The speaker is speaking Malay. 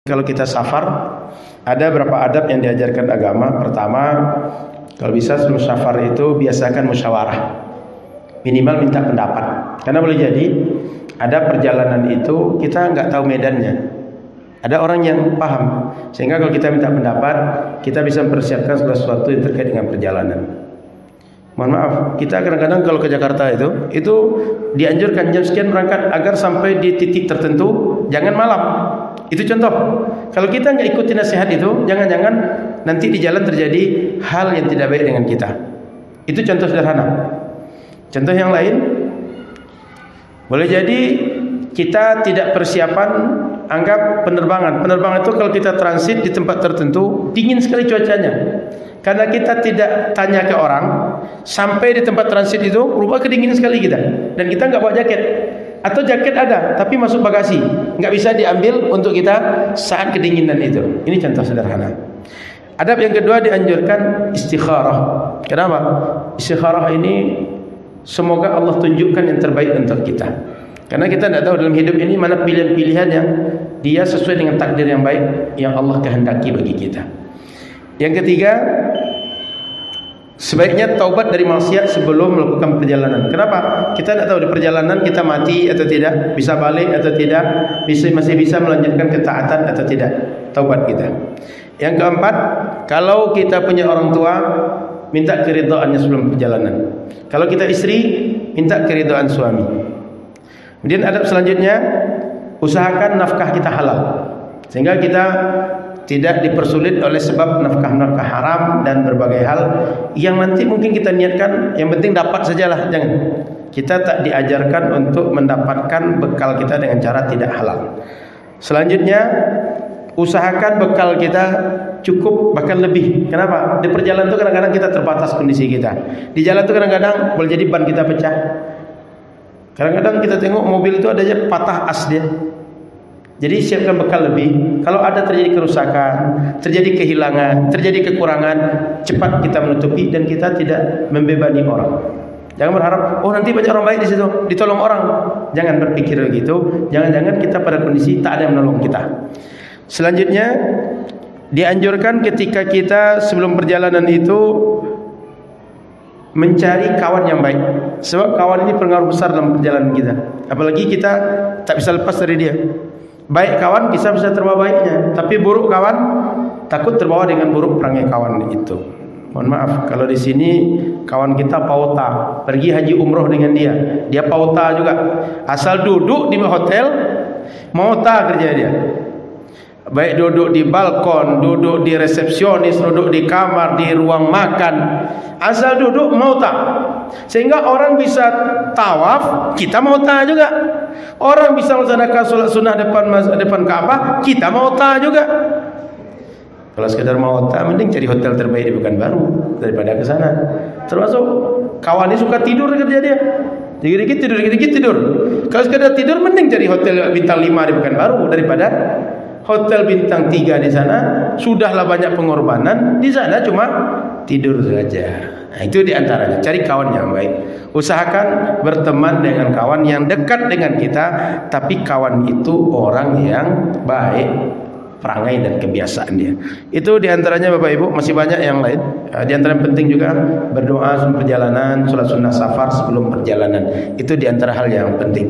Kalau kita safar, ada beberapa adab yang diajarkan agama. Pertama, kalau bisa sebelum safar itu biasakan musyawarah, minimal minta pendapat. Karena boleh jadi ada perjalanan itu kita nggak tahu medannya. Ada orang yang paham, sehingga kalau kita minta pendapat, kita bisa mempersiapkan segala sesuatu yang terkait dengan perjalanan. Mohon maaf, kita kadang-kadang kalau ke Jakarta itu dianjurkan jam sekian berangkat agar sampai di titik tertentu, jangan malam. Itu contoh. Kalau kita nggak ikuti nasihat itu, jangan-jangan nanti di jalan terjadi hal yang tidak baik dengan kita. Itu contoh sederhana. Contoh yang lain, boleh jadi kita tidak persiapan. Anggap penerbangan. Penerbangan itu kalau kita transit di tempat tertentu, dingin sekali cuacanya. Karena kita tidak tanya ke orang, sampai di tempat transit itu berubah kedinginan sekali kita. Dan kita nggak bawa jaket. Atau jaket ada, tapi masuk bagasi, nggak bisa diambil untuk kita saat kedinginan itu. Ini contoh sederhana. Adab yang kedua dianjurkan istikharah. Kenapa? Istikharah ini semoga Allah tunjukkan yang terbaik untuk kita. Karena kita tidak tahu dalam hidup ini mana pilihan-pilihan yang dia sesuai dengan takdir yang baik yang Allah kehendaki bagi kita. Yang ketiga, sebaiknya taubat dari maksiat sebelum melakukan perjalanan. Kenapa? Kita tidak tahu di perjalanan kita mati atau tidak, bisa balik atau tidak, masih bisa melanjutkan ketaatan atau tidak. Taubat kita. Yang keempat, kalau kita punya orang tua, minta keridhaannya sebelum perjalanan. Kalau kita istri, minta keridhaan suami. Kemudian adab selanjutnya, usahakan nafkah kita halal, sehingga kita tidak dipersulit oleh sebab nafkah-nafkah haram dan berbagai hal yang nanti mungkin kita niatkan, yang penting dapat sajalah. Jangan. Kita tak diajarkan untuk mendapatkan bekal kita dengan cara tidak halal. Selanjutnya, usahakan bekal kita cukup bahkan lebih. Kenapa? Di perjalanan itu kadang-kadang kita terbatas kondisi kita. Di jalan itu kadang-kadang boleh jadi ban kita pecah. Kadang-kadang kita tengok mobil itu ada aja patah as dia. Jadi siapkan bekal lebih. Kalau ada terjadi kerusakan, terjadi kehilangan, terjadi kekurangan, cepat kita menutupi dan kita tidak membebani orang. Jangan berharap, oh nanti banyak orang baik di situ, ditolong orang. Jangan berpikir begitu. Jangan-jangan kita pada kondisi tak ada yang menolong kita. Selanjutnya, dianjurkan ketika kita sebelum perjalanan itu mencari kawan yang baik. Sebab kawan ini pengaruh besar dalam perjalanan kita. Apalagi kita tak bisa lepas dari dia. Baik kawan bisa terbawa baiknya, tapi buruk kawan takut terbawa dengan buruk perangai kawan itu. Mohon maaf kalau di sini kawan kita pauta, pergi haji umroh dengan dia pauta juga. Asal duduk di hotel, mauta kerja dia. Baik duduk di balkon, duduk di resepsionis, duduk di kamar, di ruang makan, asal duduk mauta. Sehingga orang bisa tawaf, kita mauta juga. Orang bisa melaksanakan sholat sunnah depan Ka'bah, kita mauta juga. Kalau sekedar mauta, mending cari hotel terbaik di Pekanbaru daripada ke sana. Termasuk kawan ini suka tidur kerja dia. Dikit-dikit tidur. Kalau sekedar tidur, mending cari hotel bintang 5 di Pekanbaru daripada hotel bintang 3 di sana. Sudahlah banyak pengorbanan, di sana cuma tidur saja. Nah, itu diantaranya, cari kawan yang baik. Usahakan berteman dengan kawan yang dekat dengan kita, tapi kawan itu orang yang baik perangai dan kebiasaan dia. Itu diantaranya Bapak Ibu, masih banyak yang lain. Diantara yang penting juga berdoa sebelum perjalanan, sholat sunnah safar sebelum perjalanan. Itu diantara hal yang penting.